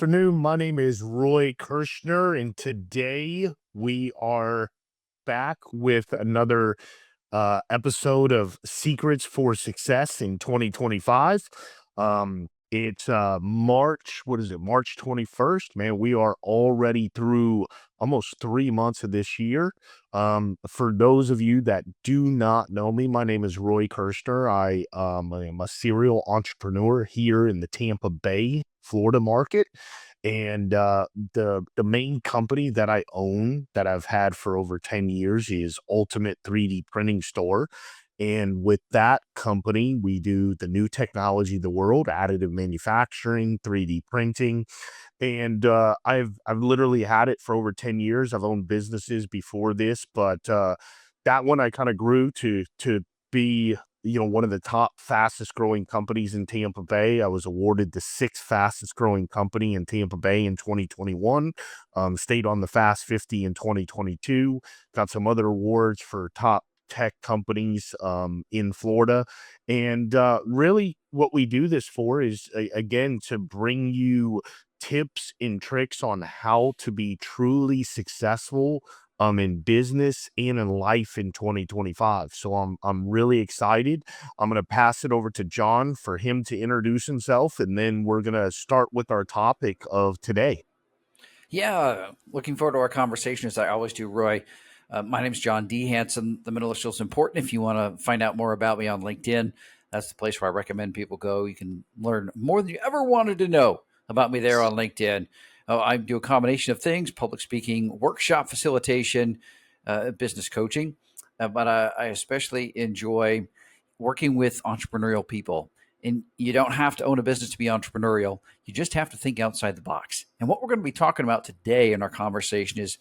Afternoon. My name is Roy Kirchner, and today we are back with another episode of Secrets for Success in 2025. It's March, what is it, March 21st? Man, we are already through almost 3 months of this year. For those of you that do not know me, my name is Roy Kirshner. I am a serial entrepreneur here in the Tampa Bay, Florida market. And the main company that I own that I've had for over 10 years is Ultimate 3D Printing Store. And with that company, we do the new technology of the world, additive manufacturing, 3D printing. And I've literally had it for over 10 years. I've owned businesses before this, but that one I kind of grew to be, one of the top fastest growing companies in Tampa Bay. I was awarded the sixth fastest growing company in Tampa Bay in 2021. Stayed on the Fast 50 in 2022. Got some other awards for top tech companies in Florida. And really, what we do this for is, again, to bring you tips and tricks on how to be truly successful in business and in life in 2025. So I'm really excited. I'm going to pass it over to John for him to introduce himself, and then we're going to start with our topic of today. Yeah, looking forward to our conversation as I always do, Roy. My name's John D. Hanson. The middle initial is important. If you want to find out more about me on LinkedIn, that's the place where I recommend people go. You can learn more than you ever wanted to know about me there on LinkedIn. I do a combination of things: public speaking, workshop facilitation, business coaching. But I especially enjoy working with entrepreneurial people. And you don't have to own a business to be entrepreneurial. You just have to think outside the box. And what we're going to be talking about today in our conversation is,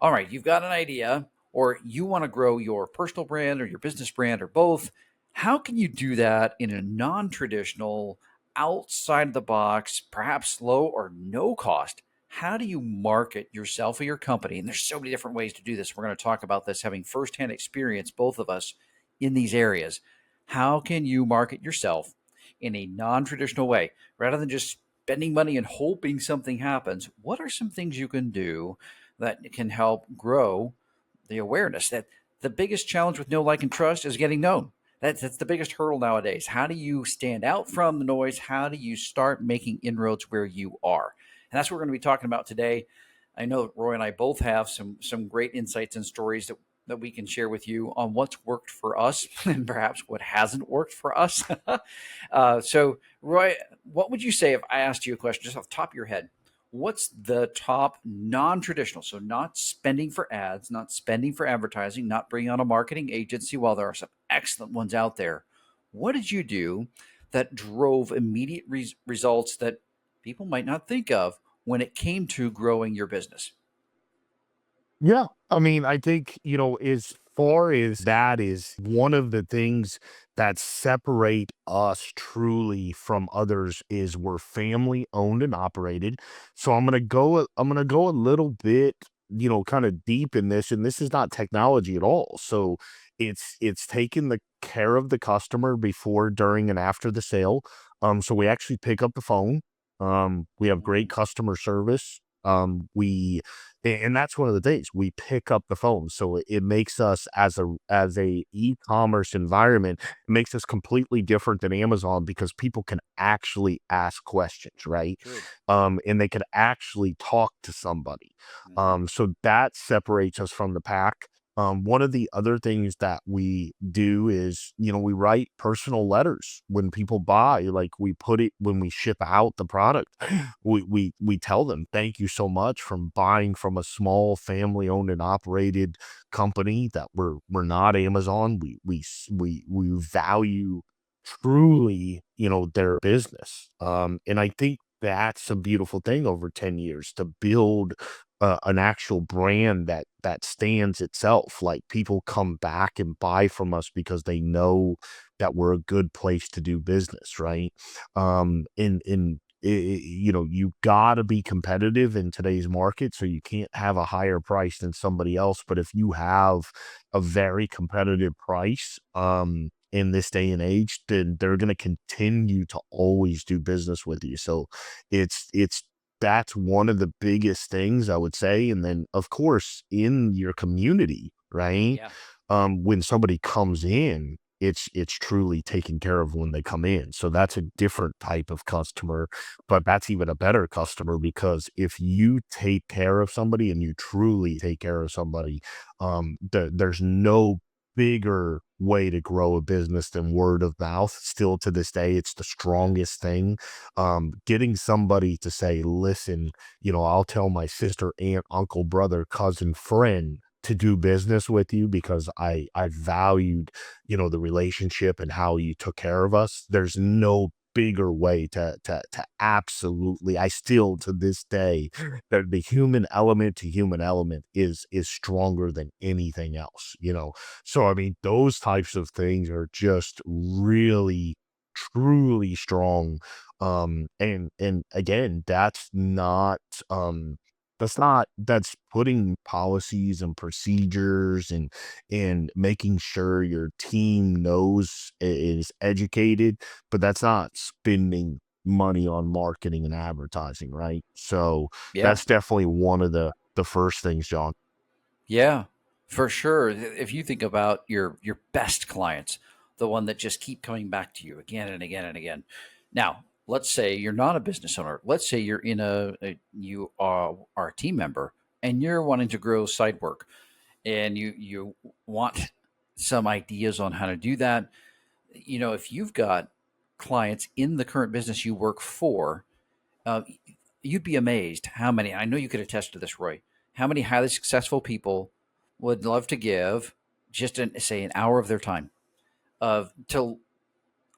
all right, you've got an idea or you want to grow your personal brand or your business brand or both. How can you do that in a non-traditional, outside of the box, perhaps low or no cost? How do you market yourself or your company? And there's so many different ways to do this. We're going to talk about this having firsthand experience, both of us, in these areas. How can you market yourself in a non-traditional way rather than just spending money and hoping something happens? What are some things you can do that can help grow the awareness? That the biggest challenge with know, like, and trust is getting known. That's the biggest hurdle nowadays. How do you stand out from the noise? How do you start making inroads where you are? And that's what we're going to be talking about today. I know that Roy and I both have some great insights and stories that we can share with you on what's worked for us and perhaps what hasn't worked for us. So, Roy, what would you say if I asked you a question just off the top of your head? What's the top non-traditional? So not spending for ads, not spending for advertising, not bringing on a marketing agency, while there are some excellent ones out there. What did you do that drove immediate results that people might not think of when it came to growing your business? Yeah. I mean, I think, as far as that is one of the things that separate us truly from others is we're family owned and operated. So I'm going to go a little bit, kind of deep in this, and this is not technology at all. So it's taking the care of the customer before, during, and after the sale. So we actually pick up the phone. We have great customer service. And that's one of the things, we pick up the phone. So it makes us, as a e-commerce environment, it makes us completely different than Amazon because people can actually ask questions, right? True. And they can actually talk to somebody. Hmm. So that separates us from the pack. One of the other things that we do is, we write personal letters when people buy. Like, we put it when we ship out the product. We tell them, thank you so much from buying from a small family owned and operated company, that we're not Amazon. We value truly, their business. And I think that's a beautiful thing over 10 years, to build an actual brand that stands itself. Like, people come back and buy from us because they know that we're a good place to do business, right? You gotta be competitive in today's market, so you can't have a higher price than somebody else. But if you have a very competitive price, in this day and age, then they're gonna continue to always do business with you. So it's that's one of the biggest things I would say. And then, of course, in your community, right? Yeah. When somebody comes in, it's truly taken care of when they come in. So that's a different type of customer, but that's even a better customer because if you take care of somebody and you truly take care of somebody, there's no bigger way to grow a business than word of mouth. Still to this day, it's the strongest thing. Getting somebody to say, listen, I'll tell my sister, aunt, uncle, brother, cousin, friend to do business with you because I valued, the relationship and how you took care of us. There's no bigger way to absolutely, I still to this day, that the human element to human element is stronger than anything else. So I mean, those types of things are just really truly strong. And again, that's putting policies and procedures and making sure your team knows is educated, but that's not spending money on marketing and advertising, right? So Yeah. that's definitely one of the first things, John. Yeah, for sure. If you think about your best clients, the one that just keep coming back to you again and again and again. Now, let's say you're not a business owner. Let's say you're in you are a team member and you're wanting to grow side work and you want some ideas on how to do that. If you've got clients in the current business you work for, uh, you'd be amazed how many. I know you could attest to this, Roy. How many highly successful people would love to give just say an hour of their time to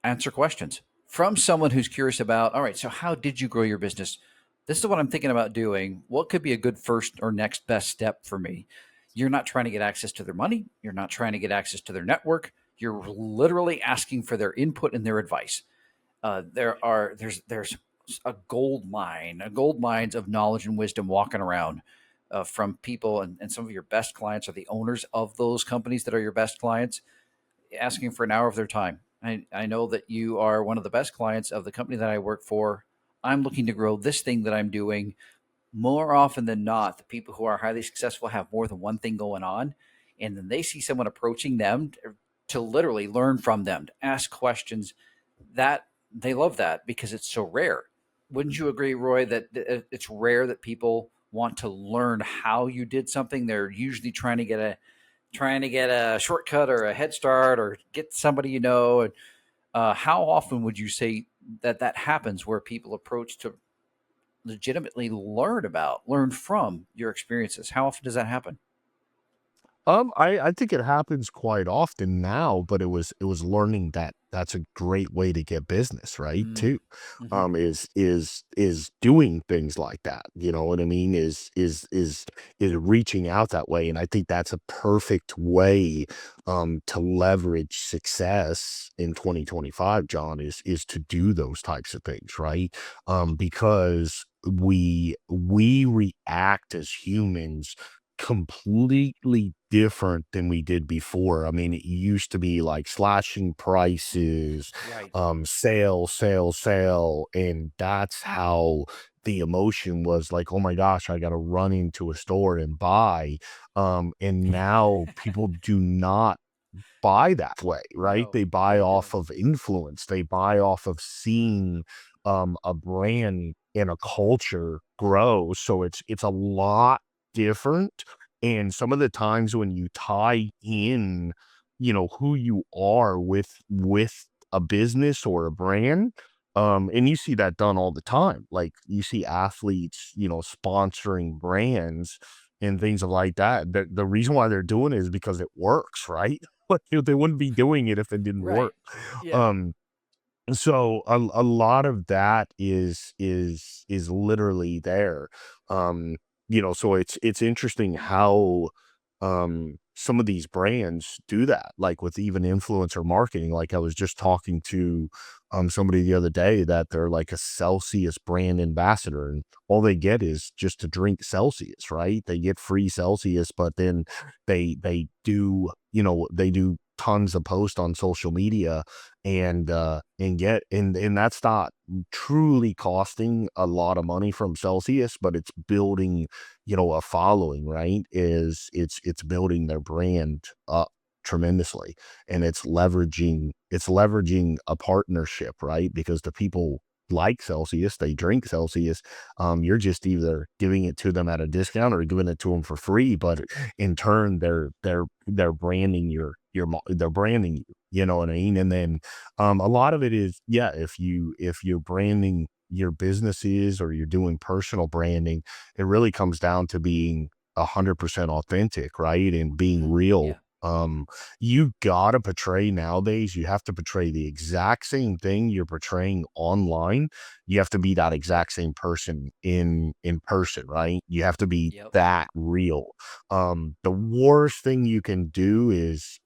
answer questions from someone who's curious about. All right, so how did you grow your business? This is what I'm thinking about doing. What could be a good first or next best step for me? You're not trying to get access to their money. You're not trying to get access to their network. You're literally asking for their input and their advice. There's a gold mines of knowledge and wisdom walking around from people, and some of your best clients are the owners of those companies that are your best clients, asking for an hour of their time. I know that you are one of the best clients of the company that I work for. I'm looking to grow this thing that I'm doing. More often than not, the people who are highly successful have more than one thing going on, and then they see someone approaching them to literally learn from them, to ask questions. That they love that because it's so rare. Wouldn't you agree, Roy, that it's rare that people want to learn how you did something? They're usually trying to get a shortcut or a head start or get somebody And how often would you say that happens, where people approach to legitimately learn from your experiences? How often does that happen? I think it happens quite often now, but it was learning that that's a great way to get business, right? Mm, Too, hmm. is doing things like that. You know what I mean? Is reaching out that way, and I think that's a perfect way, to leverage success in 2025. John is to do those types of things, right? Because we react as humans completely different than we did before. I mean, it used to be like slashing prices, Right. sale, sale, sale, and that's how the emotion was like, oh my gosh, I got to run into a store and buy. And now people do not buy that way, right? No, They buy they off don't. of influence. They buy off of seeing a brand and a culture grow. So it's a lot different. And some of the times when you tie in, who you are with a business or a brand, and you see that done all the time. Like you see athletes, sponsoring brands and things like that. The reason why they're doing it is because it works, right? Like, they wouldn't be doing it if it didn't Right. work. Yeah. Um, so a lot of that is literally there. So it's interesting how some of these brands do that, like with even influencer marketing. Like I was just talking to somebody the other day that they're like a Celsius brand ambassador, and all they get is just to drink Celsius, right? They get free Celsius, but then they do tons of posts on social media and that's not truly costing a lot of money from Celsius, but it's building, a following, right? It's building their brand up tremendously, and it's leveraging a partnership, right? Because the people like Celsius, they drink Celsius. You're just either giving it to them at a discount or giving it to them for free, but in turn, they're branding they're branding you. You know what I mean? And then a lot of it is, yeah, if you're branding your businesses or you're doing personal branding, it really comes down to being 100% authentic, right? And being real. Yeah. You gotta portray nowadays, you have to portray the exact same thing you're portraying online. You have to be that exact same person in person, right? You have to be Yep. that real. The worst thing you can do is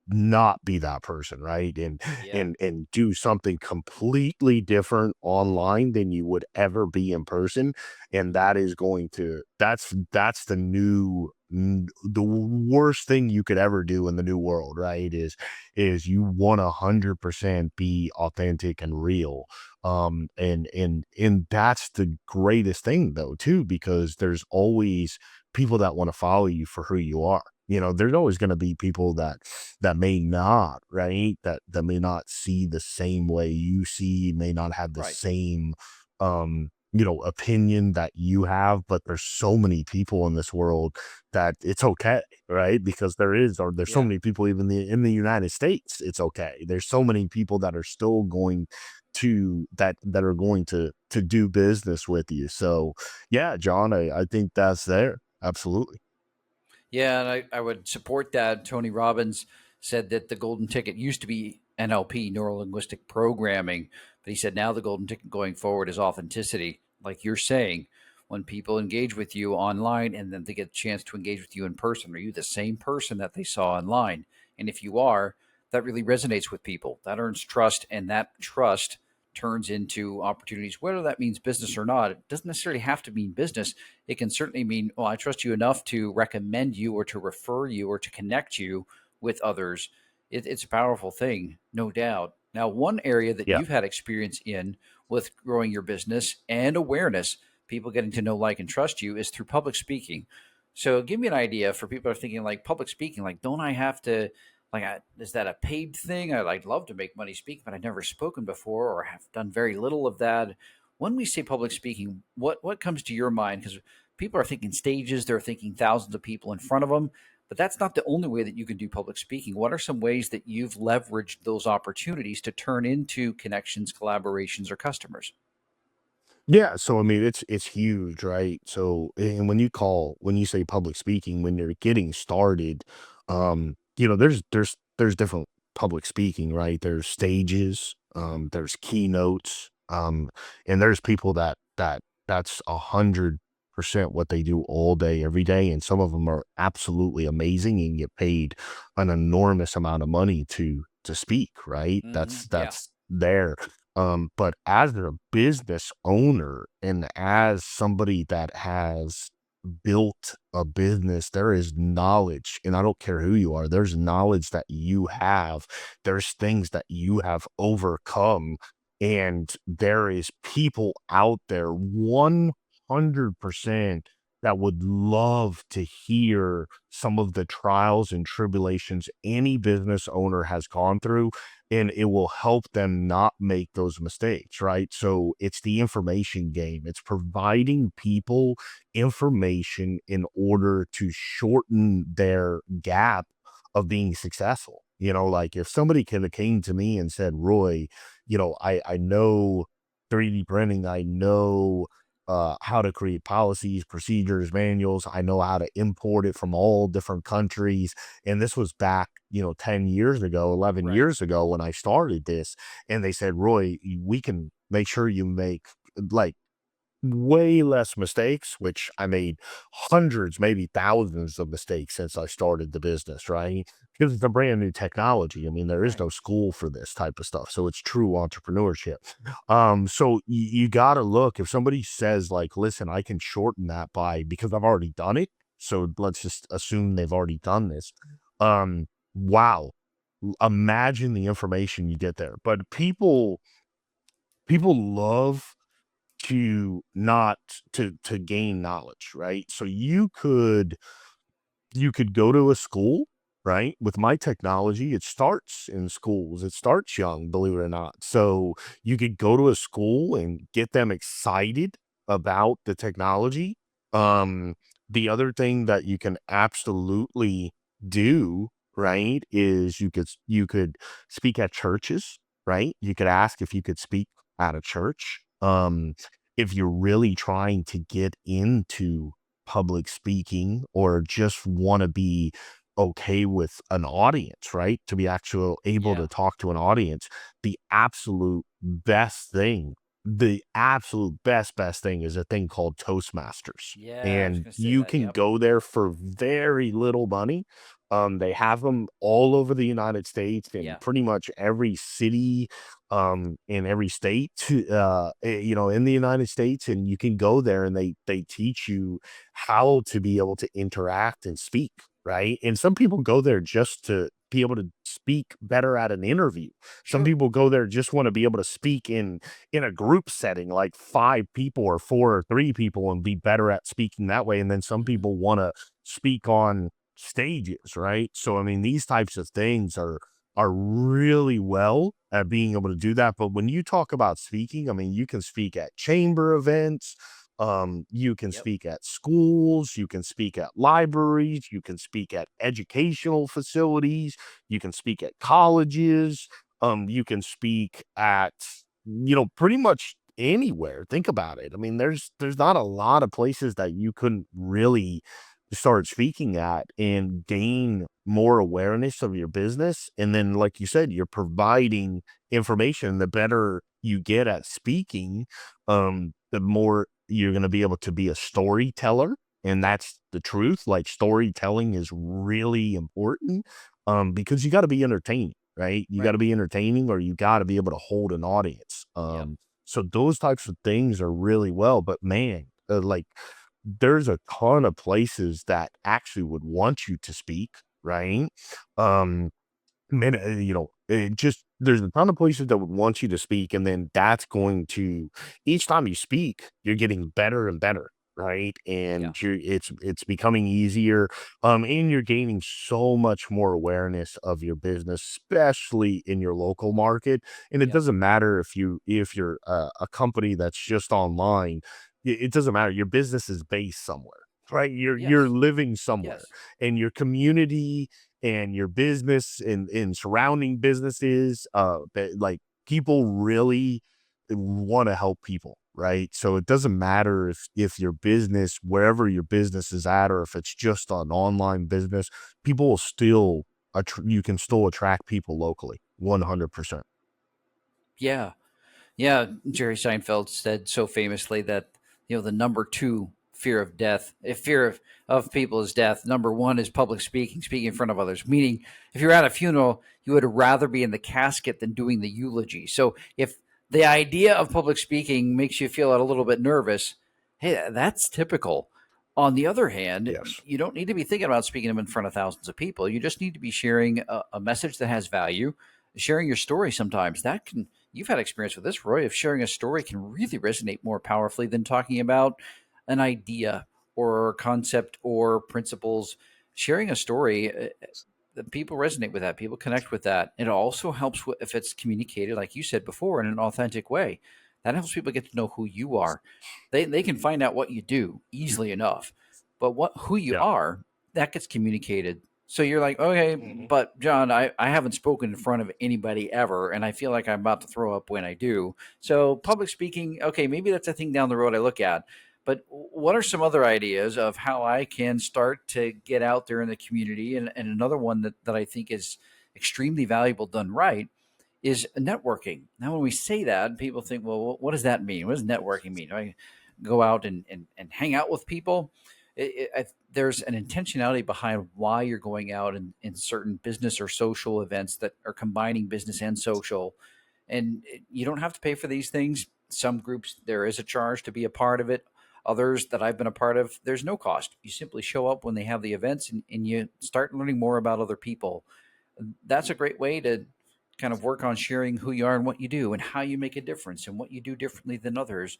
not be that person, right? And Yeah. and do something completely different online than you would ever be in person. And that is going to that's the worst thing you could ever do in the new world, right? Is you want 100% be authentic and real. And that's the greatest thing though, too, because there's always people that want to follow you for who you are. There's always going to be people that may not, right? That may not see the same way you see, may not have the Right. same opinion that you have, but there's so many people in this world that it's okay, right? Because there's so Yeah. many people even in the United States, it's okay. There's so many people that are still going that are going to do business with you. So yeah, John, I think that's there. Absolutely. Yeah, and I would support that. Tony Robbins said that the golden ticket used to be NLP, neuro linguistic programming, but he said now the golden ticket going forward is authenticity. Like you're saying, when people engage with you online and then they get a chance to engage with you in person, are you the same person that they saw online? And if you are, that really resonates with people. That earns trust, and that trust turns into opportunities, whether that means business or not. It doesn't necessarily have to mean business. It can certainly mean, well, I trust you enough to recommend you or to refer you or to connect you with others. It's a powerful thing, no doubt. Now, one area that Yeah. you've had experience in with growing your business and awareness, people getting to know, like, and trust you, is through public speaking. So, give me an idea for people who are thinking, like, public speaking, like, don't I have to, like, is that a paid thing? I'd love to make money speaking, but I've never spoken before or have done very little of that. When we say public speaking, what comes to your mind? Because people are thinking stages, they're thinking thousands of people in front of them, but that's not the only way that you can do public speaking. What are some ways that you've leveraged those opportunities to turn into connections, collaborations, or customers? Yeah, so I mean, it's huge, right? So, and when you say public speaking, when you're getting started, there's different public speaking, right? There's stages, there's keynotes, and there's people that's 100% what they do all day, every day, and some of them are absolutely amazing and get paid an enormous amount of money to speak, right? Yeah. That's there. But as a business owner and as somebody that has built a business, there is knowledge, and I don't care who you are, there's knowledge that you have, there's things that you have overcome, and there is people out there 100% that would love to hear some of the trials and tribulations any business owner has gone through, and it will help them not make those mistakes, right? So it's the information game. It's providing people information in order to shorten their gap of being successful. Like if somebody could have came to me and said, Roy, I know 3D printing, I know how to create policies, procedures, manuals. I know how to import it from all different countries. And this was back, 10 years ago, 11 Right. years ago when I started this. And they said, Roy, we can make sure you make like way less mistakes, which I made hundreds, maybe thousands of mistakes since I started the business, right? Because it's a brand new technology. I mean, there is Right. no school for this type of stuff. So it's true entrepreneurship. So you got to look if somebody says, like, listen, I can shorten that by because I've already done it. So let's just assume they've already done this. wow, imagine the information you get there. But people love to not to gain knowledge, right? So you could go to a school, right? With my technology, it starts in schools. It starts young, believe it or not. So you could go to a school and get them excited about the technology. Um, the other thing that you can absolutely do, right, is you could speak at churches, right? You could ask if you could speak at a church. If you're really trying to get into public speaking or just want to be okay with an audience, right? To be actually able Yeah. to talk to an audience, the absolute best thing, the absolute best thing is a thing called Toastmasters. Yeah, I was And going to say you that. can Yep. go there for very little money. They have them all over the United States in Yeah. pretty much every city, in every state, in the United States, and you can go there and they teach you how to be able to interact and speak, right? And some people go there just to be able to speak better at an interview. Some Sure. people go there just want to be able to speak in a group setting, like 5 people or 4 or 3 people, and be better at speaking that way. And then some Hmm. people want to speak on stages, right? So I mean, these types of things are really well at being able to do that. But when you talk about speaking, I mean, you can speak at chamber events, you can Yep. speak at schools, you can speak at libraries, you can speak at educational facilities, you can speak at colleges, you can speak at, pretty much anywhere. Think about it. I mean, there's not a lot of places that you couldn't really start speaking at and gain more awareness of your business. And then, like you said, you're providing information. The better you get at speaking, the more you're going to be able to be a storyteller. And that's the truth. Like, storytelling is really important, because you got to be entertaining, right? You got Right. to be entertaining, or you got to be able to hold an audience. Yep. So those types of things are really well, but man, like, there's a ton of places that actually would want you to speak, right? Um, just there's a ton of places that would want you to speak, and then that's going to each time you speak, you're getting better and better, right? Yeah. And it's becoming easier, and you're gaining so much more awareness of your business, especially in your local market. And it Yep. doesn't matter if you're a company that's just online, it doesn't matter. Your business is based somewhere, right? You're Yes. living somewhere, Yes. and your community and your business and surrounding businesses, that like people really want to help people, right? So it doesn't matter if your business, wherever your business is at, or if it's just an online business, people will still you can still attract people locally, 100%. Yeah. Yeah, Jerry Seinfeld said so famously that the number two fear of death, if fear of people is death. Number one is public speaking, speaking in front of others. Meaning, if you're at a funeral, you would rather be in the casket than doing the eulogy. So, if the idea of public speaking makes you feel a little bit nervous, hey, that's typical. On the other hand, Yes. you don't need to be thinking about speaking them in front of thousands of people. You just need to be sharing a message that has value, sharing your story. Sometimes that can you've had experience with this, Roy, of sharing a story can really resonate more powerfully than talking about an idea or concept or principles. Sharing a story, the people resonate with that. People connect with that. It also helps if it's communicated, like you said before, in an authentic way. That helps people get to know who you are. They can find out what you do easily enough, but who you Yeah. are, that gets communicated. So you're like, okay, Mhm. but John, I haven't spoken in front of anybody ever, and I feel like I'm about to throw up when I do. So public speaking, okay, maybe that's a thing down the road I look at. But what are some other ideas of how I can start to get out there in the community? And another one that I think is extremely valuable done right is networking. Now, when we say that, people think, well, what does that mean? What does networking mean? Do I go out and hang out with people? There's an intentionality behind why you're going out in certain business or social events that are combining business and social. And you don't have to pay for these things. Some groups, there is a charge to be a part of it. Others that I've been a part of, there's no cost. You simply show up when they have the events and you start learning more about other people. That's a great way to kind of work on sharing who you are and what you do and how you make a difference and what you do differently than others.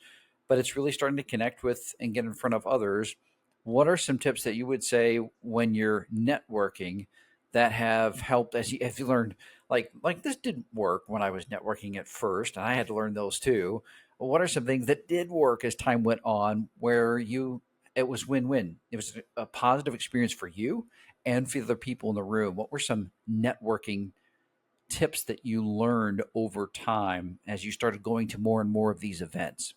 But it's really starting to connect with and get in front of others. What are some tips that you would say when you're networking that have helped as you learned, like this didn't work when I was networking at first and I had to learn those too. What are some things that did work as time went on where you it was win-win? It was a positive experience for you and for the other people in the room. What were some networking tips that you learned over time as you started going to more and more of these events?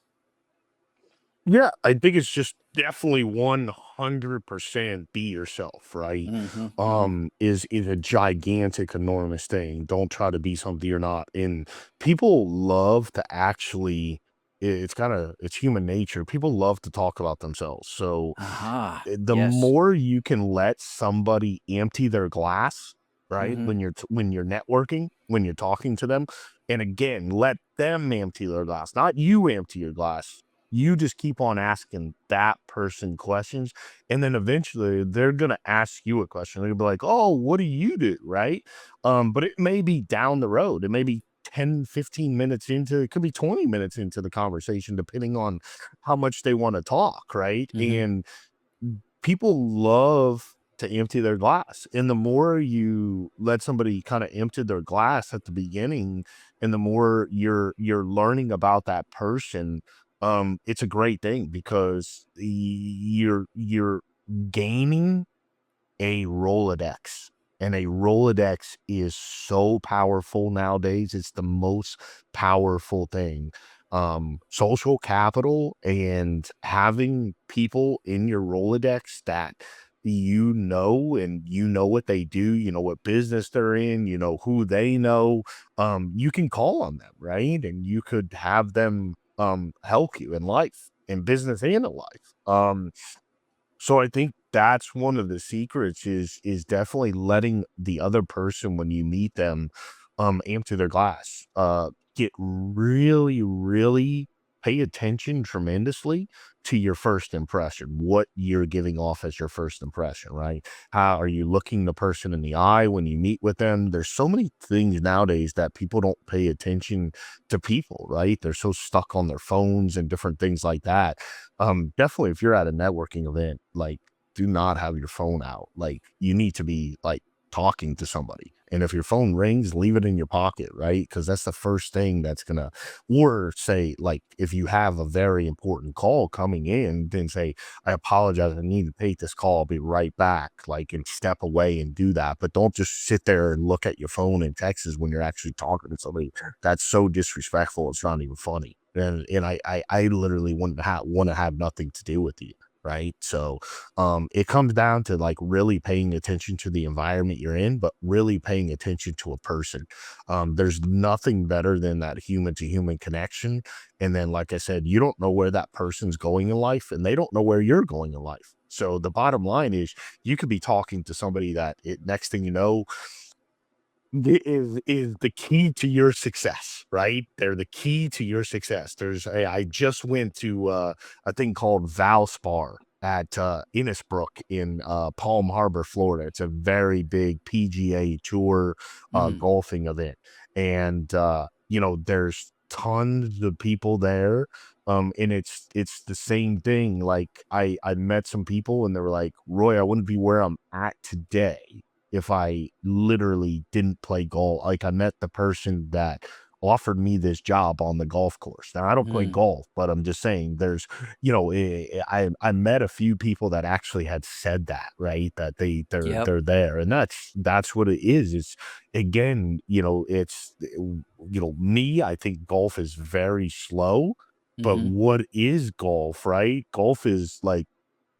Yeah, I think it's just definitely 100% be yourself, right? Hmm. Hmm. Is a gigantic, enormous thing. Don't try to be something you're not. And people love to actually, it's kind of it's human nature. People love to talk about themselves. So Aha. the Yes. more you can let somebody empty their glass, right? Hmm. When you're networking, when you're talking to them, and again, let them empty their glass, not you empty your glass. You just keep on asking that person questions, and then eventually they're gonna ask you a question. They'll be like, "Oh, what do you do?" Right? But it may be down the road. It may be 10, 15 minutes into, it could be 20 minutes into the conversation, depending on how much they want to talk, right? Hmm. And people love to empty their glass. And the more you let somebody kind of empty their glass at the beginning, and the more you're learning about that person, it's a great thing because you're gaining a Rolodex. And a Rolodex is so powerful nowadays. It's the most powerful thing. Social capital and having people in your Rolodex that and you know what they do, you know what business they're in, you know who they know. You can call on them, right? And you could have them help you in life, in business and in life. So I think that's one of the secrets is definitely letting the other person when you meet them empty their glass. Get really, really pay attention tremendously to your first impression, what you're giving off as your first impression, right? How are you looking the person in the eye when you meet with them? There's so many things nowadays that people don't pay attention to people, right? They're so stuck on their phones and different things like that. Definitely if you're at a networking event, like, do not have your phone out. Like, you need to be, like, talking to somebody. And if your phone rings, leave it in your pocket, right? Because that's the first thing that's gonna, or say, like, if you have a very important call coming in, then say, "I apologize, I need to take this call, I'll be right back," like, and step away and do that. But don't just sit there and look at your phone and texts when you're actually talking to somebody. That's so disrespectful, it's not even funny. And I literally wouldn't wanna have nothing to do with you, right? So, it comes down to, like, really paying attention to the environment you're in, but really paying attention to a person. There's nothing better than that human to human connection, and then, like I said, you don't know where that person's going in life, and they don't know where you're going in life. So, the bottom line is you could be talking to somebody that next thing you know, is the key to your success, right? They're the key to your success. I just went to a thing called Valspar at Innisbrook in Palm Harbor, Florida. It's a very big PGA Tour Hmm. golfing event, and there's tons of people there. And it's the same thing. Like, I met some people and they were like, "Roy, I wouldn't be where I'm at today if I literally didn't play golf." Like, I met the person that offered me this job on the golf course. Now, I don't play Hmm. golf, but I'm just saying I met a few people that actually had said that, right? That Yep. they're there. And that's what it is. It's again, me, I think golf is very slow, but Hmm. what is golf, right? Golf is like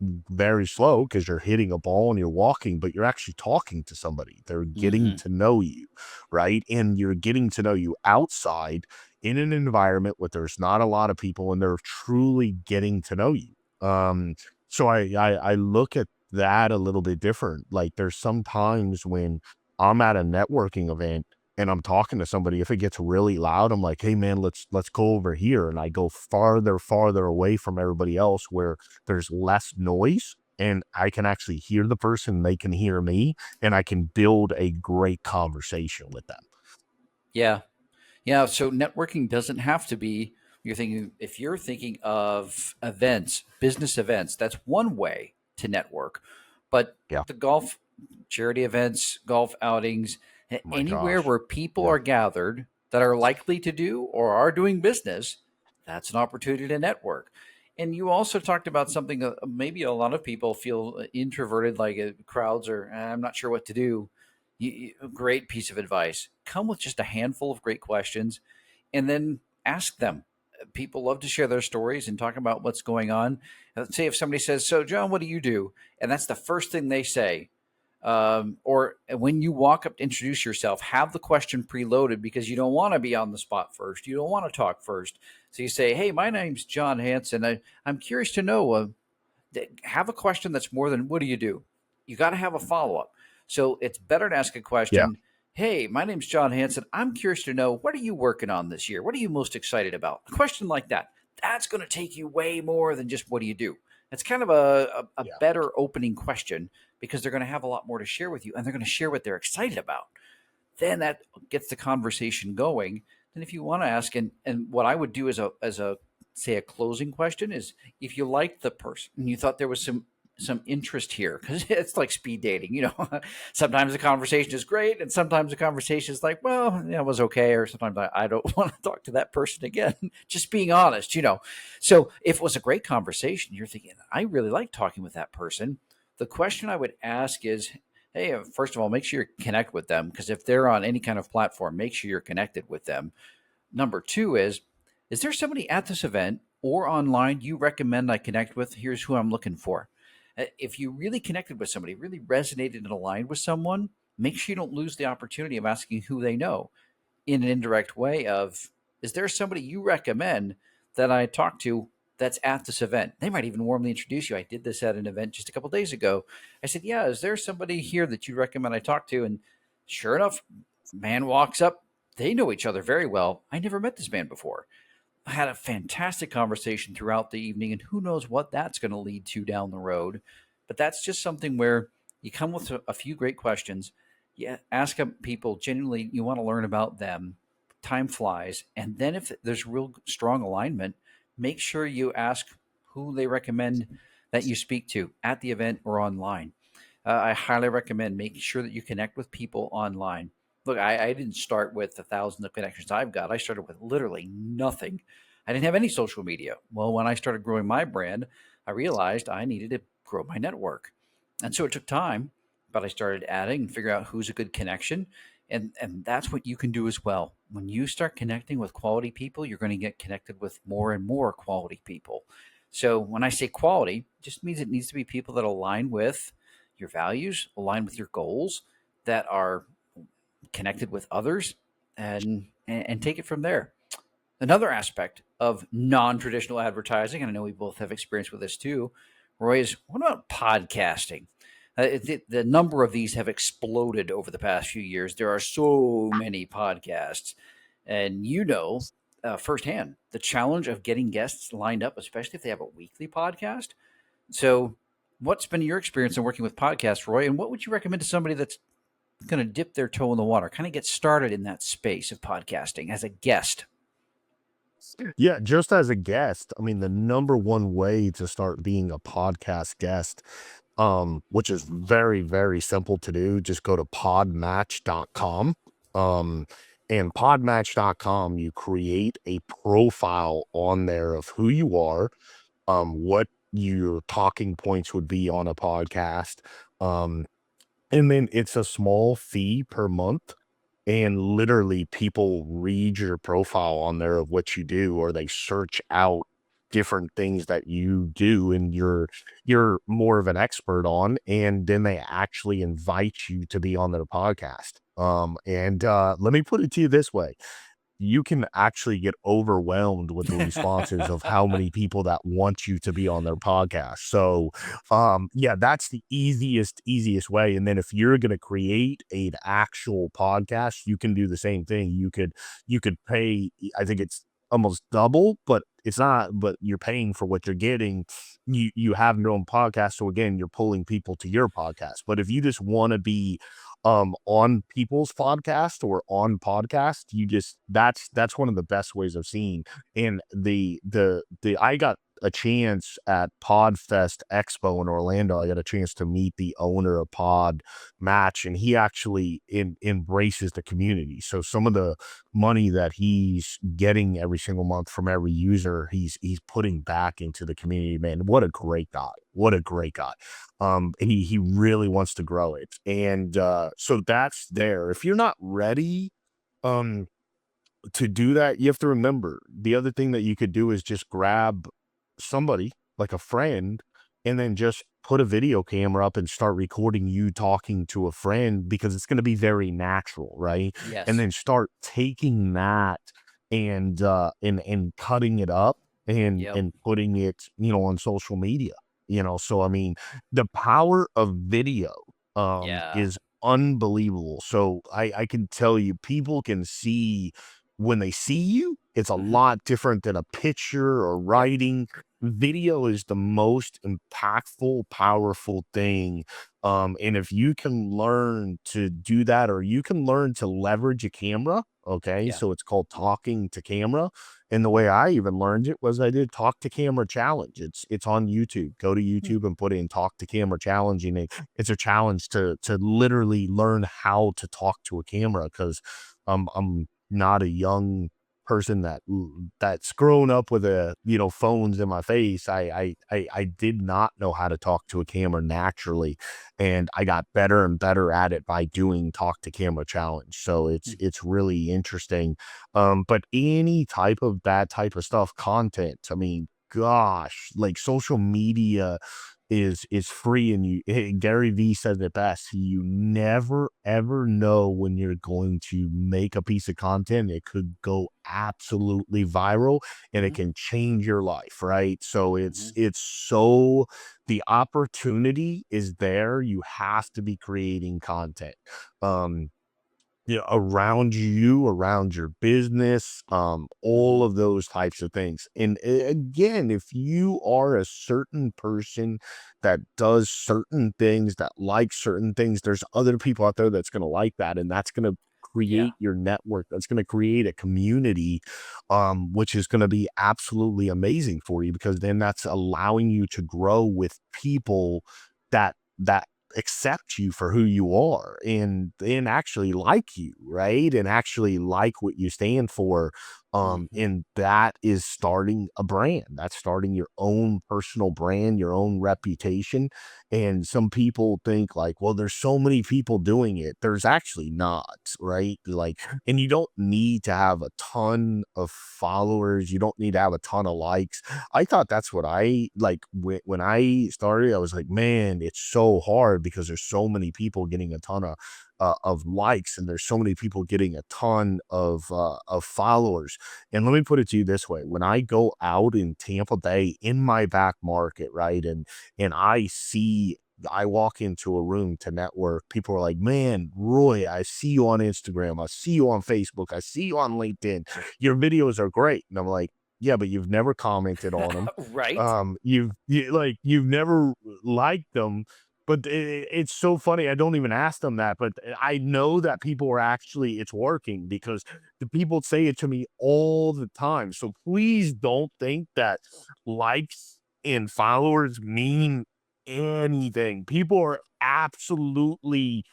very slow because you're hitting a ball and you're walking, but you're actually talking to somebody. They're getting Hmm. to know you, right? And you're getting to know you outside in an environment where there's not a lot of people and they're truly getting to know you. Um, so I look at that a little bit different. Like, there's some times when I'm at a networking event and I'm talking to somebody, if it gets really loud, I'm like, "Hey man, let's go over here." And I go farther away from everybody else where there's less noise. and I can actually hear the person, they can hear me, and I can build a great conversation with them. Yeah. Yeah, so networking doesn't have to be if you're thinking of events, business events, that's one way to network. But Yeah. the golf charity events, golf outings, Oh my anywhere gosh. where people Yeah. are gathered that are likely to do or are doing business, that's an opportunity to network. And you also talked about something maybe a lot of people feel introverted, like crowds are, I'm not sure what to do. Great piece of advice. Come with just a handful of great questions and then ask them. People love to share their stories and talk about what's going on. Let's say if somebody says, "So, John, what do you do?" And that's the first thing they say. Or when you walk up to introduce yourself, have the question preloaded because you don't want to be on the spot first. You don't want to talk first. So you say, "Hey, my name's John Hanson. I'm curious to know." Have a question that's more than "What do you do?" You got to have a follow up. So it's better to ask a Yeah. question. Hey, my name's John Hanson. I'm curious to know, what are you working on this year? What are you most excited about? A question like that. That's going to take you way more than just what do you do? It's kind of a Yeah. better opening question because they're going to have a lot more to share with you and they're going to share what they're excited about. Then that gets the conversation going. And if you want to ask, and what I would do as a say a closing question is, if you liked the person and you thought there was some interest here, because it's like speed dating, sometimes the conversation is great and sometimes the conversation is like, well, yeah, it was okay, or sometimes I don't want to talk to that person again. Just being honest. So if it was a great conversation, you're thinking, I really like talking with that person, the question I would ask is, hey, first of all, make sure you connect with them, because if they're on any kind of platform, make sure you're connected with them. Number two is there somebody at this event or online you recommend I connect with? Here's who I'm looking for. If you really connected with somebody, really resonated and aligned with someone, make sure you don't lose the opportunity of asking who they know in an indirect way of, is there somebody you recommend that I talk to that's at this event? They might even warmly introduce you. I did this at an event just a couple days ago. I said, yeah, is there somebody here that you recommend I talk to? And sure enough, man walks up. They know each other very well. I never met this man before. I had a fantastic conversation throughout the evening, and who knows what that's going to lead to down the road. But that's just something where you come with a few great questions. Yeah, ask people genuinely, you want to learn about them. Time flies. And then if there's real strong alignment, make sure you ask who they recommend that you speak to at the event or online. I highly recommend making sure that you connect with people online. Look, I didn't start with the thousands of connections I've got. I started with literally nothing. I didn't have any social media. Well, when I started growing my brand, I realized I needed to grow my network. And so it took time, but I started adding and figure out who's a good connection. And that's what you can do as well. When you start connecting with quality people, you're going to get connected with more and more quality people. So when I say quality, it just means it needs to be people that align with your values, align with your goals, that are connected with others, and take it from there. Another aspect of non-traditional advertising, and I know we both have experience with this too, Roy, is what about podcasting? The number of these have exploded over the past few years. There are so many podcasts, and firsthand the challenge of getting guests lined up, especially if they have a weekly podcast. So, what's been your experience in working with podcasts, Roy? And what would you recommend to somebody that's going to dip their toe in the water, kind of get started in that space of podcasting as a guest? Yeah, just as a guest, I mean, the number one way to start being a podcast guest, which is very, very simple to do, just go to podmatch.com. Um, and podmatch.com, you create a profile on there of who you are, what your talking points would be on a podcast. Um, and then it's a small fee per month, and literally people read your profile on there of what you do, or they search out different things that you do and you're more of an expert on, and then they actually invite you to be on their podcast. And let me put it to you this way: you can actually get overwhelmed with the responses of how many people that want you to be on their podcast. So, yeah, that's the easiest way. And then if you're going to create an actual podcast, you can do the same thing. You could pay, I think it's almost double, but it's not, but you're paying for what you're getting. You have your own podcast. So again, you're pulling people to your podcast. But if you just want to be on people's podcast or on podcast, you just that's one of the best ways I've seen. And the I got a chance at Podfest Expo in Orlando. I got a chance to meet the owner of Pod Match, and he actually embraces the community. So some of the money that he's getting every single month from every user, he's putting back into the community. Man, what a great guy! What a great guy! He really wants to grow it, and so that's there. If you're not ready, um, to do that, you have to remember the other thing that you could do is just grab somebody like a friend and then just put a video camera up and start recording you talking to a friend because it's going to be very natural, right? And Yes. then start taking that and cutting it up Yep. and putting it, on social media. So I mean, the power of video Yeah. is unbelievable. So I can tell you people can see when they see you, it's a Hmm. lot different than a picture or Yep. writing. Video is the most impactful, powerful thing. And if you can learn to do that, or you can learn to leverage a camera, okay, Yeah. so it's called talking to camera. And the way I even learned it was I did talk to camera challenge. It's on YouTube. Go to Hmm. YouTube and put in talk to camera challenge, and it's a challenge to literally learn how to talk to a camera because I'm not a young person that's grown up with phones in my face. I did not know how to talk to a camera naturally, and I got better and better at it by doing talk to camera challenge. So it's really interesting. But any type of that type of stuff, content, I mean, gosh, like social media is free, and Gary Vee said it best. You never ever know when you're going to make a piece of content. It could go absolutely viral and it Hmm. can change your life, right? So Hmm. it's so the opportunity is there. You have to be creating content. Um around you, around your business, all Hmm. of those types of things. And again, if you are a certain person that does certain things, that likes certain things, there's other people out there that's going to like that. And that's going to Yeah. create your network. That's going to create a community, which is going to be absolutely amazing for you because then that's allowing you to grow with people that accept you for who you are and actually like you, right? And actually like what you stand for. Hmm. And that is starting a brand. That's starting your own personal brand, your own reputation. And some people think like, well, there's so many people doing it. There's actually not, right? Like, and you don't need to have a ton of followers. You don't need to have a ton of likes. I thought that's what I like when I started. I was like, man, it's so hard because there's so many people getting a ton of likes, and there's so many people getting a ton of followers. And let me put it to you this way: when I go out in Tampa Bay in my back market, right, and I walk into a room to network. People are like, man, Roy, I see you on Instagram. I see you on Facebook. I see you on LinkedIn. Your videos are great. And I'm like, yeah, but you've never commented on them. Right. You've never liked them. But it's so funny. I don't even ask them that, but I know that people are actually it's working because the people say it to me all the time. So please don't think that likes and followers mean anything. People are absolutely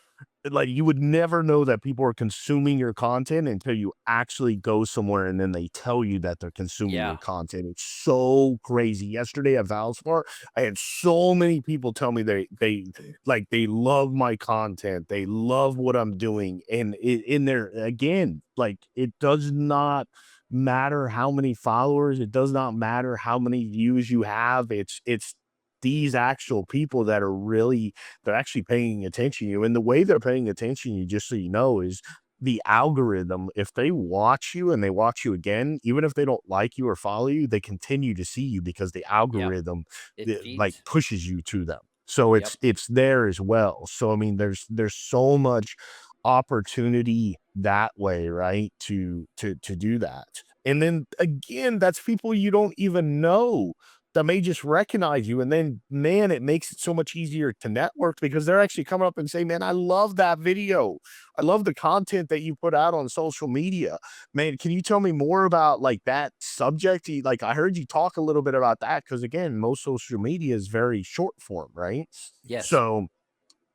like you would never know that people are consuming your content until you actually go somewhere and then they tell you that they're consuming Yeah. your content. It's so crazy. Yesterday at Valspar, I had so many people tell me they love my content. They love what I'm doing. And in there again, like it does not matter how many followers, it does not matter how many views you have. It's these actual people that are really they're actually paying attention to you. And the way they're paying attention to you, just so you know, is the algorithm. If they watch you and they watch you again, even if they don't like you or follow you, they continue to see you because the Yep. algorithm It like feeds. pushes you to them. So Yep. it's there as well. So I mean, there's so much opportunity that way, right? To do that. And then again, that's people you don't even know that may just recognize you. And then, man, it makes it so much easier to network because they're actually coming up and saying, man, I love that video. I love the content that you put out on social media. Man, can you tell me more about like that subject? Like, I heard you talk a little bit about that because, again, most social media is very short form, right? Yes. So,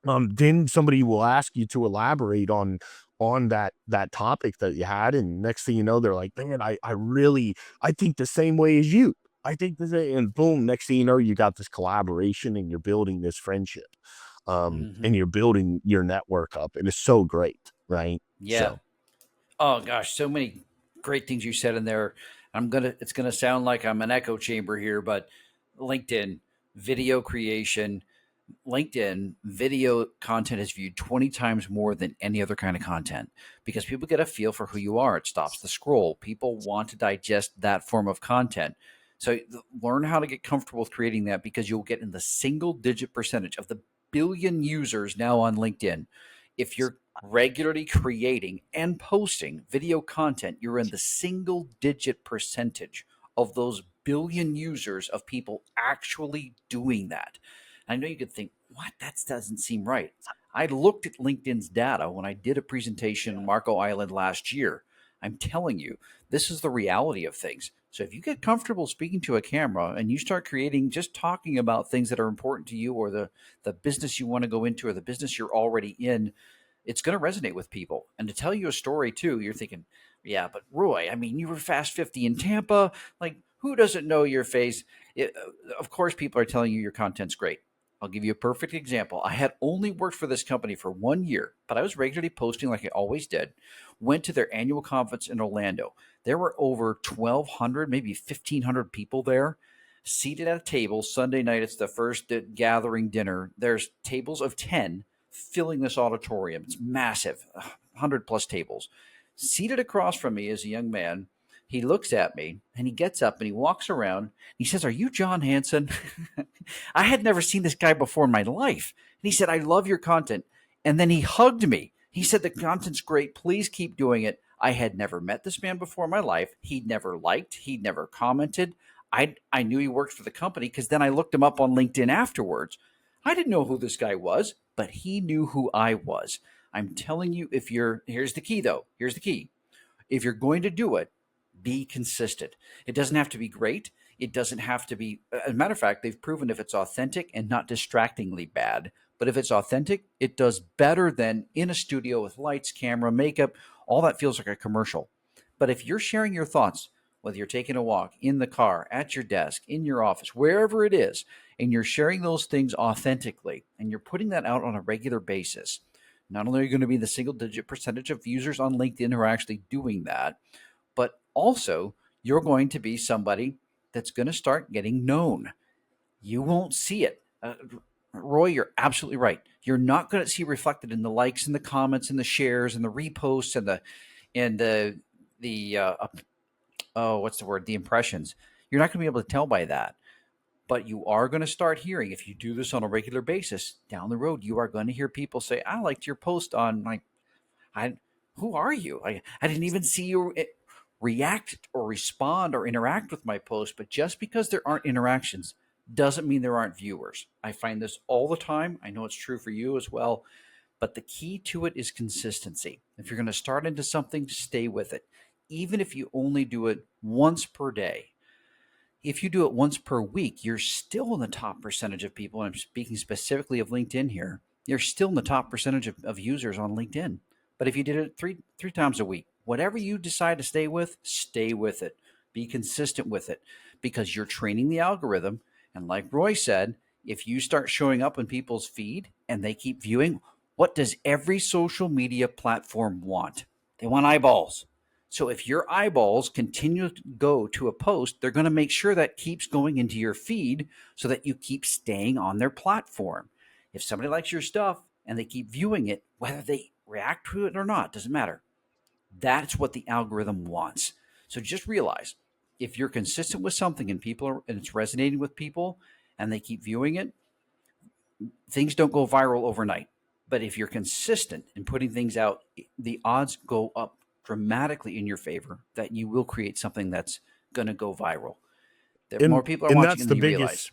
then somebody will ask you to elaborate on that topic that you had, and next thing you know, they're like, "Man, I really I think the same way as you. I think the same," and boom, next thing you know, you got this collaboration and you're building this friendship, Hmm. and you're building your network up, and it's so great, right? Yeah. So, Oh gosh, so many great things you said in there. It's gonna sound like I'm an echo chamber here, but LinkedIn video creation, LinkedIn video content is viewed 20 times more than any other kind of content because people get a feel for who you are. It stops the scroll. People want to digest that form of content. So learn how to get comfortable with creating that because you'll get in the single digit percentage of the billion users now on LinkedIn. If you're regularly creating and posting video content, you're in the single digit percentage of those billion users of people actually doing that. I know you could think, what? That doesn't seem right. I looked at LinkedIn's data when I did a presentation on Marco Island last year. I'm telling you, this is the reality of things. So if you get comfortable speaking to a camera and you start creating, just talking about things that are important to you or the business you want to go into or the business you're already in, it's going to resonate with people. And to tell you a story too, you're thinking, yeah, but Roy, I mean, you were Fast 50 in Tampa. Like, who doesn't know your face? Of course, people are telling you your content's great. I'll give you a perfect example. I had only worked for this company for 1 year, but I was regularly posting like I always did. Went to their annual conference in Orlando. There were over 1,200, maybe 1,500 people there, seated at a table. Sunday night, it's the first gathering dinner. There's tables of 10 filling this auditorium. It's massive, 100 plus tables. Seated across from me is a young man. He looks at me and he gets up and he walks around. He says, "Are you John Hanson?" I had never seen this guy before in my life. And he said, "I love your content." And then he hugged me. He said, "The content's great. Please keep doing it." I had never met this man before in my life. He'd never liked, he'd never commented. I knew he worked for the company because then I looked him up on LinkedIn afterwards. I didn't know who this guy was, but he knew who I was. I'm telling you, here's the key though. Here's the key. If you're going to do it, be consistent. It doesn't have to be great. It doesn't have to be, as a matter of fact, they've proven if it's authentic and not distractingly bad, but if it's authentic, it does better than in a studio with lights, camera, makeup. All that feels like a commercial. But if you're sharing your thoughts, whether you're taking a walk in the car, at your desk, in your office, wherever it is, and you're sharing those things authentically and you're putting that out on a regular basis, not only are you going to be the single digit percentage of users on LinkedIn who are actually doing that, but also you're going to be somebody that's going to start getting known. You won't see it. Roy, you're absolutely right. You're not going to see reflected in the likes and the comments and the shares and the reposts and the oh, what's the word? The impressions. You're not going to be able to tell by that. But you are going to start hearing, if you do this on a regular basis down the road, you are going to hear people say, "I liked your post on like I who are you? I didn't even see you react or respond or interact with my post." But just because there aren't interactions doesn't mean there aren't viewers. I find this all the time. I know it's true for you as well. But the key to it is consistency. If you're going to start into something, stay with it. Even if you only do it once per day, if you do it once per week, you're still in the top percentage of people. And I'm speaking specifically of LinkedIn here. You're still in the top percentage of users on LinkedIn. But if you did it three times a week, whatever you decide to stay with it. Be consistent with it because you're training the algorithm. And like Roy said, if you start showing up in people's feed and they keep viewing, what does every social media platform want? They want eyeballs. So if your eyeballs continue to go to a post, they're going to make sure that keeps going into your feed so that you keep staying on their platform. If somebody likes your stuff and they keep viewing it, whether they react to it or not, doesn't matter. That's what the algorithm wants. So just realize if you're consistent with something and and it's resonating with people and they keep viewing it, things don't go viral overnight. But if you're consistent in putting things out, the odds go up dramatically in your favor that you will create something that's going to go viral. That more and people are and watching that's than the you realize. biggest.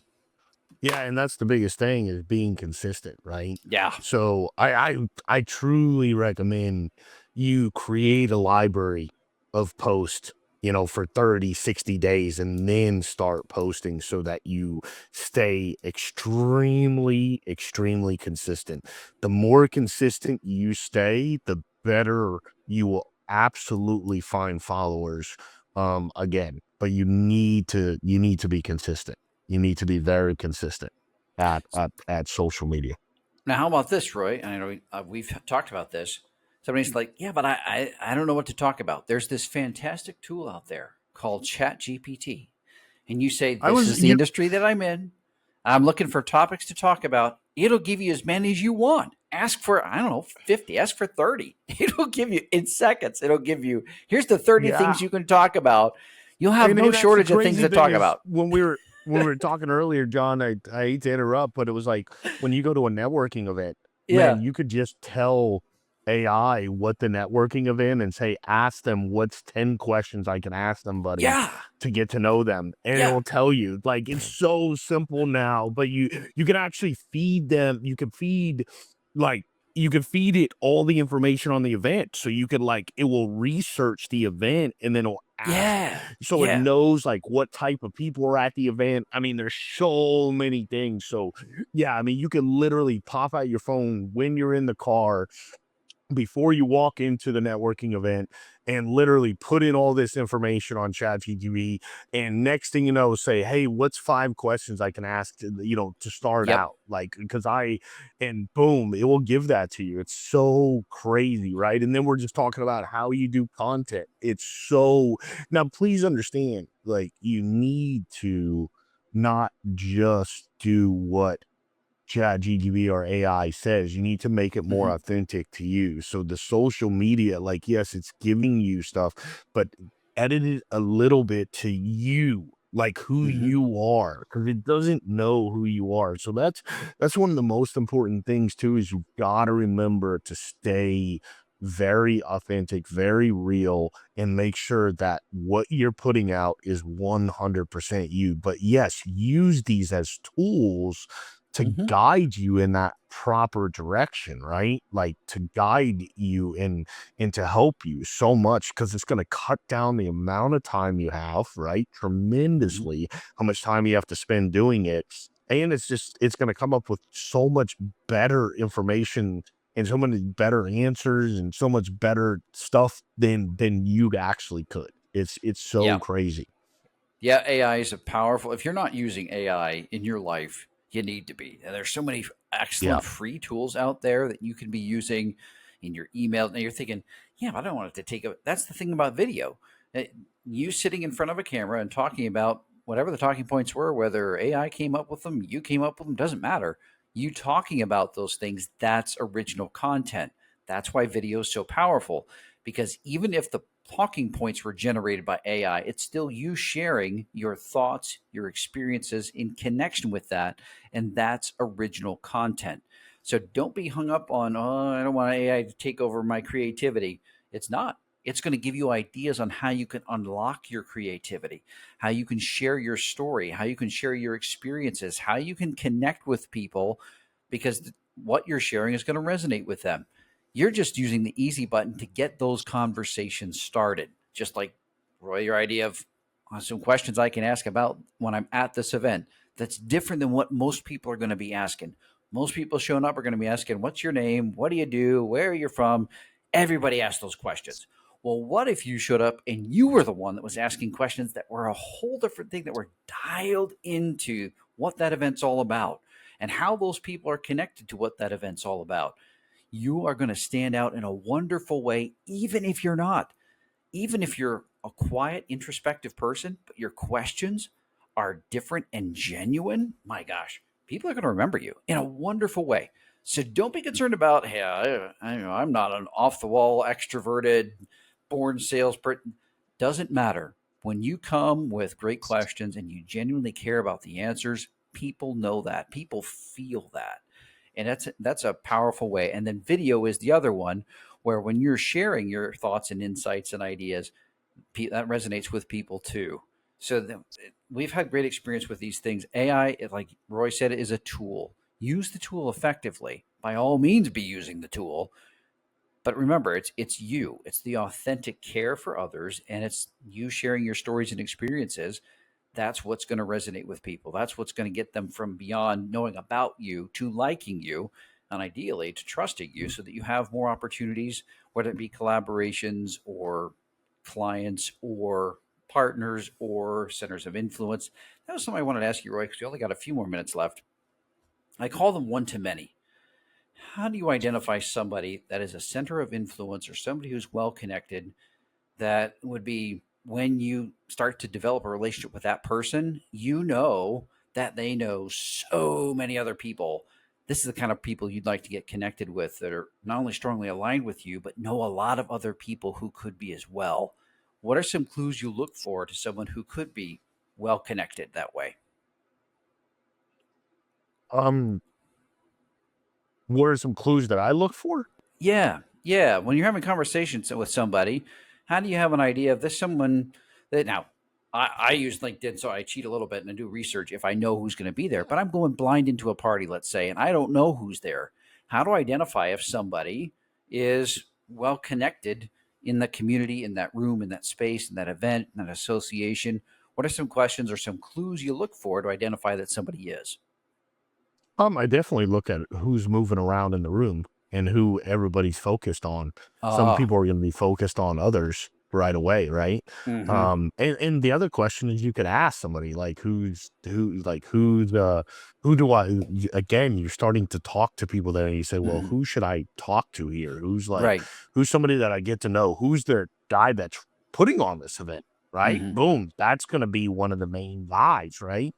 Yeah, and that's the biggest thing is being consistent, right? Yeah. So I truly recommend you create a library of posts, for 30, 60 days and then start posting so that you stay extremely, extremely consistent. The more consistent you stay, the better you will absolutely find followers again. But you need to be consistent. You need to be very consistent at social media. Now, how about this, Roy? I know we've talked about this. Somebody's like, yeah, but I don't know what to talk about. There's this fantastic tool out there called Chat GPT. And you say, I this was is the you industry that I'm in. I'm looking for topics to talk about. It'll give you as many as you want. Ask for, I don't know, 50, ask for 30. It'll give you in seconds. It'll give you, here's the 30 Yeah, things you can talk about. You'll have and no that's the shortage of things crazy to thing talk is about. when we were talking earlier, John. I hate to interrupt, but it was like when you go to a networking event, man, Yeah. you could just tell AI what the networking event and say, ask them what's 10 questions I can ask them, buddy, Yeah. to get to know them. And Yeah. it'll tell you. Like it's so simple now, but you can actually feed them. Like you can feed it all the information on the event. So you could like it will research the event and then it'll ask Yeah. so it Yeah. knows like what type of people are at the event. I mean, there's so many things. So yeah, I mean, you can literally pop out your phone when you're in the car before you walk into the networking event and literally put in all this information on ChatGPT. And next thing you know, say, hey, what's 5 questions I can ask to start Yep. out? Like, and boom, it will give that to you. It's so crazy, right? And then we're just talking about how you do content. It's so now, please understand, like, you need to not just do what ChatGPT or AI says. You need to make it more Hmm. authentic to you. So the social media, like, yes, it's giving you stuff, but edit it a little bit to you, like who Hmm. you are, because it doesn't know who you are. So that's one of the most important things too, is you gotta remember to stay very authentic, very real, and make sure that what you're putting out is 100% you. But yes, use these as tools to Hmm. guide you in that proper direction, right? Like to guide you and to help you so much because it's going to cut down the amount of time you have, right? Hmm. Tremendously, how much time you have to spend doing it. And it's going to come up with so much better information and so many better answers and so much better stuff than you actually could. It's so Yeah. crazy. Yeah, AI is a powerful. If you're not using AI in your life, you need to be. And there's so many Yeah. excellent free tools out there that you can be using in your email. And you're thinking, yeah, but I don't want it to take a. That's the thing about video. Uh, You sitting in front of a camera and talking about whatever the talking points were, whether AI came up with them, you came up with them, doesn't matter. You talking about those things, that's original content. That's why video is so powerful because even if the talking points were generated by AI, it's still you sharing your thoughts, your experiences in connection with that. And that's original content. So don't be hung up on, oh, I don't want AI to take over my creativity. It's not. It's going to give you ideas on how you can unlock your creativity, how you can share your story, how you can share your experiences, how you can connect with people because what you're sharing is going to resonate with them. You're just using the easy button to get those conversations started. Just like Roy, your idea of some questions I can ask about when I'm at this event. That's different than what most people are going to be asking. Most people showing up are going to be asking, what's your name? What do you do? Where are you from? Everybody asks those questions. Well, what if you showed up and you were the one that was asking questions that were a whole different thing, that were dialed into what that event's all about and how those people are connected to what that event's all about? You are going to stand out in a wonderful way, even if you're not. Even if you're a quiet, introspective person, but your questions are different and genuine, my gosh, people are going to remember you in a wonderful way. So don't be concerned about, hey, I'm not an off the wall, extroverted, born salesperson. Doesn't matter. When you come with great questions and you genuinely care about the answers, people know that. People feel that. And that's a powerful way. And then video is the other one where when you're sharing your thoughts and insights and ideas, that resonates with people too. So we've had great experience with these things. AI, like Roy said, is a tool. Use the tool effectively. By all means, be using the tool. But remember, it's you. It's the authentic care for others, and it's you sharing your stories and experiences. That's what's going to resonate with people. That's what's going to get them from beyond knowing about you to liking you, and ideally to trusting you, so that you have more opportunities, whether it be collaborations or clients or partners or centers of influence. That was something I wanted to ask you, Roy, because we only got a few more minutes left. I call them one to many. How do you identify somebody that is a center of influence or somebody who's well connected, that would be when you start to develop a relationship with that person, you know that they know so many other people. This is the kind of people you'd like to get connected with, that are not only strongly aligned with you, but know a lot of other people who could be as well. What are some clues you look for to someone who could be well connected that way? Um, what are some clues that I look for? Yeah, yeah. When you're having conversations with somebody, how do you have an idea of this someone that now? I use LinkedIn, so I cheat a little bit and I do research if I know who's going to be there. But I'm going blind into a party, let's say, and I don't know who's there. How do I identify if somebody is well connected in the community, in that room, in that space, in that event, in that association? What are some questions or some clues you look for to identify that somebody is? I definitely look at who's moving around in the room and who everybody's focused on. Some Ah, people are going to be focused on others right away, right? mm-hmm, And the other question is, you could ask somebody like, who do again, you're starting to talk to people there, and you say, well, mm-hmm. who should I talk to here? Right. Who's somebody that I get to know? Who's their guy that's putting on this event? Right? Mm-hmm, Boom. That's going to be one of the main guys, right?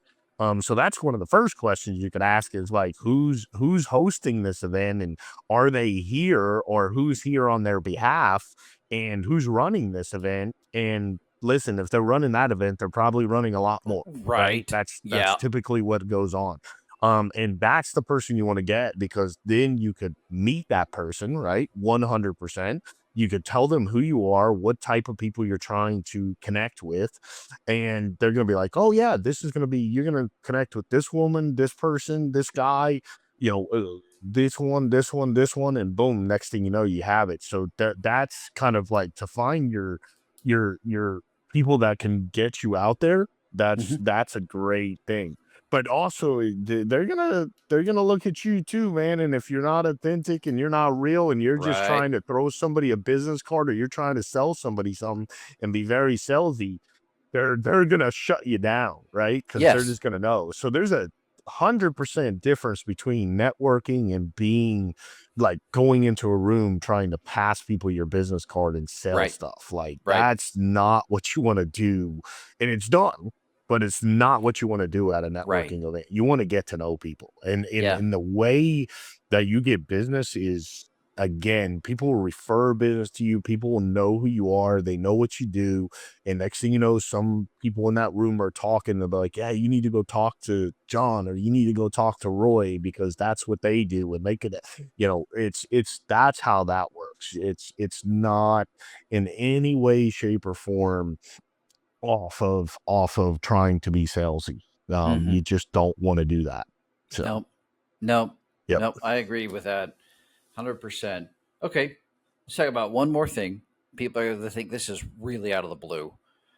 So that's one of the first questions you could ask, is like, who's hosting this event, and are they here, or who's here on their behalf, and who's running this event? And listen, if they're running that event, they're probably running a lot more, right? right. That's Yeah. typically what goes on. And that's the person you want to get, because then you could meet that person, right? 100%. You could tell them who you are, what type of people you're trying to connect with, and they're going to be like, oh yeah, this is going to be, you're going to connect with this woman, this person, this guy, this one, and boom, next thing you know, you have it. So that's kind of like, to find your people that can get you out there. that's Hmm. that's a great thing. But also, they're gonna look at you too, man. And if you're not authentic and you're not real, and you're just Right. trying to throw somebody a business card, or you're trying to sell somebody something and be very salesy, they're gonna shut you down, right? Because they're Yes. just gonna know. So there's a 100% difference between networking and being like going into a room trying to pass people your business card and sell Right. stuff. Like, Right. that's not what you want to do. And it's done, but it's not what you want to do at a Right. networking event. You want to get to know people. And in Yeah. in the way that you get business is, again, people will refer business to you. People will know who you are. They know what you do. And next thing you know, some people in that room are talking. They'll be like, yeah, you need to go talk to John, or you need to go talk to Roy, because that's what they do. And they could, that's how that works. It's not in any way, shape, or form off of trying to be salesy. Hmm. You just don't want to do that. So, Nope. Nope. yep. Nope. I agree with that. 100%. Okay. Let's talk about one more thing. People are going to think this is really out of the blue.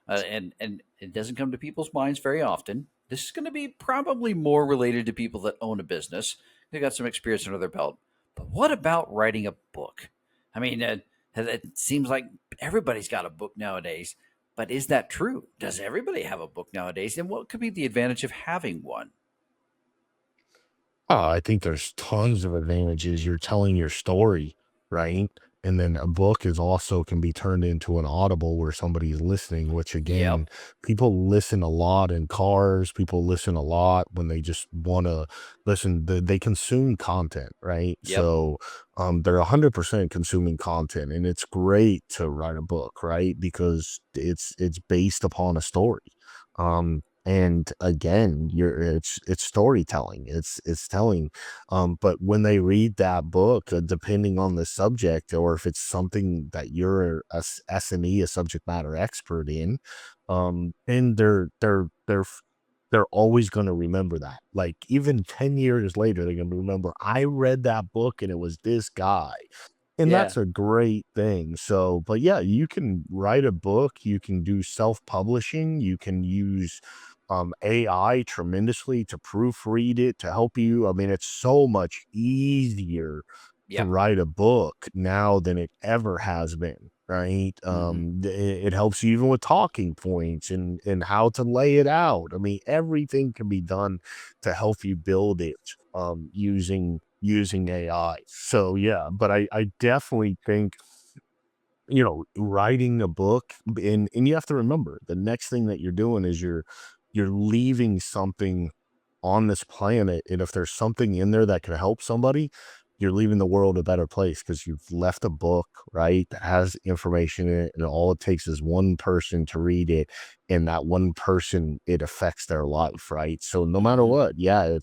And it doesn't come to people's minds very often. This is going to be probably more related to people that own a business. They got some experience under their belt. But what about writing a book? I mean, it seems like everybody's got a book nowadays. But is that true? Does everybody have a book nowadays? And what could be the advantage of having one? Oh, I think there's tons of advantages. You're telling your story, right? And then a book is also can be turned into an audible where somebody's listening, which Yep. again, people listen a lot in cars. People listen a lot when they just want to listen. They consume content, right? Yep. So they're 100% consuming content, and it's great to write a book, right? Because it's based upon a story. And again, it's storytelling. It's telling. But when they read that book, depending on the subject, or if it's something that you're a SME, a subject matter expert in, and they're always going to remember that. Like even 10 years later, they're going to remember, I read that book and it was this guy. And Yeah. that's a great thing. So, but yeah, you can write a book, you can do self-publishing, you can use AI tremendously to proofread it, to help you. I mean, it's so much easier to Yeah. write a book now than it ever has been, right? Hmm. It helps you even with talking points and how to lay it out. I mean, everything can be done to help you build it using AI. So yeah, but I definitely think, writing a book, and you have to remember the next thing that you're doing is you're leaving something on this planet. And if there's something in there that could help somebody, you're leaving the world a better place because you've left a book, right, that has information in it. And all it takes is one person to read it. And that one person, it affects their life, right? So no matter Hmm. what, yeah,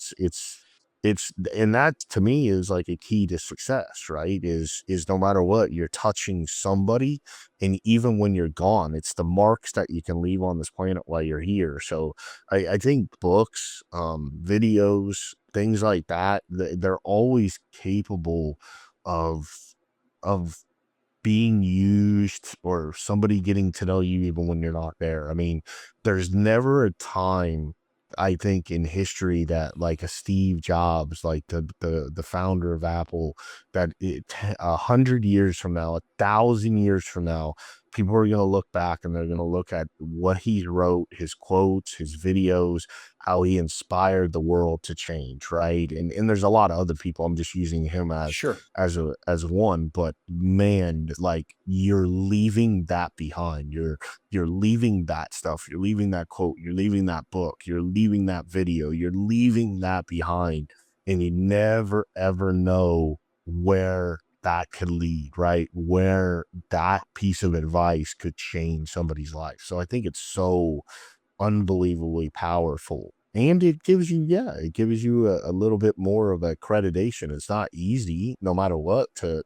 and that to me is like a key to success, right? Is no matter what, you're touching somebody. And even when you're gone, it's the marks that you can leave on this planet while you're here. So I think books, videos, things like that, they're always capable of of being used, or somebody getting to know you even when you're not there. I mean, there's never a time, I think, in history that like a Steve Jobs, like the founder of Apple, that 100 years from now, 1,000 years from now, people are going to look back and they're going to look at what he wrote, his quotes, his videos, how he inspired the world to change, right? And there's a lot of other people. I'm just using him Sure. as one, but man, like you're leaving that behind. You're leaving that stuff, you're leaving that quote, you're leaving that book, you're leaving that video, you're leaving that behind. And you never ever know where that could lead, right? Where that piece of advice could change somebody's life. So I think it's so unbelievably powerful. And it gives you, yeah, it gives you a little bit more of accreditation. It's not easy, no matter what, to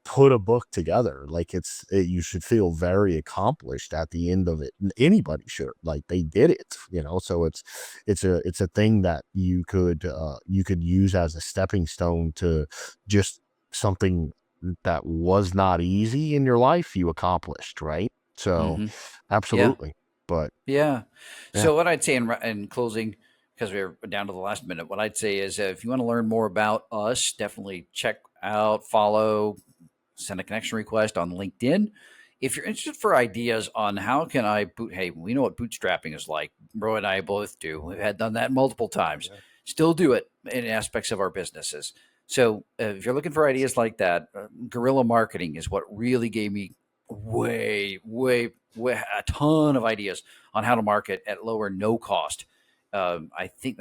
put a book together. Like you should feel very accomplished at the end of it. Anybody should, like they did it. So it's a thing that you could use as a stepping stone to just something that was not easy in your life, you accomplished, right? So Hmm. Yeah. absolutely. But Yeah. yeah. So what I'd say in closing, because we're down to the last minute, what I'd say is if you want to learn more about us, definitely check out, follow, send a connection request on LinkedIn. If you're interested for ideas on how can I hey, we know what bootstrapping is like. Bro and I both do. We've had done that multiple times. Yeah. Still do it in aspects of our businesses. So if you're looking for ideas like that, guerrilla marketing is what really gave me way a ton of ideas on how to market at low or no cost. I'm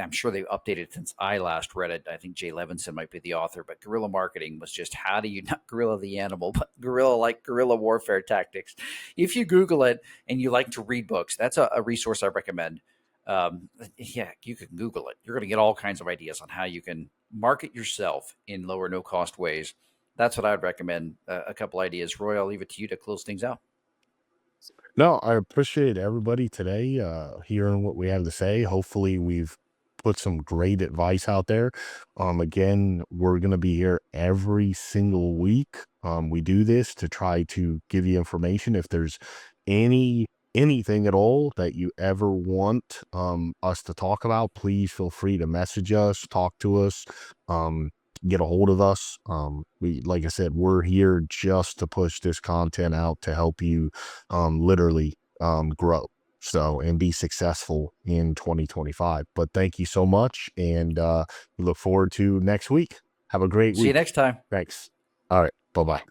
sure they've updated since I last read it. I think Jay Levinson might be the author, but guerrilla marketing was just how do you not guerrilla the animal, but guerrilla like guerrilla warfare tactics. If you Google it and you like to read books, that's a resource I recommend. Yeah, you can Google it. You're going to get all kinds of ideas on how you can market yourself in low or no cost ways. That's what I would recommend. A couple ideas. Roy, I'll leave it to you to close things out. No, I appreciate everybody today, hearing what we have to say. Hopefully, we've put some great advice out there. Again, we're going to be here every single week. We do this to try to give you information. If there's anything at all that you ever want us to talk about, please feel free to message us, talk to us. Um, get a hold of us. Like I said, we're here just to push this content out to help you literally grow, so, and be successful in 2025. But thank you so much, and we look forward to next week. Have a great See you week. next time. Thanks. All right. Bye bye.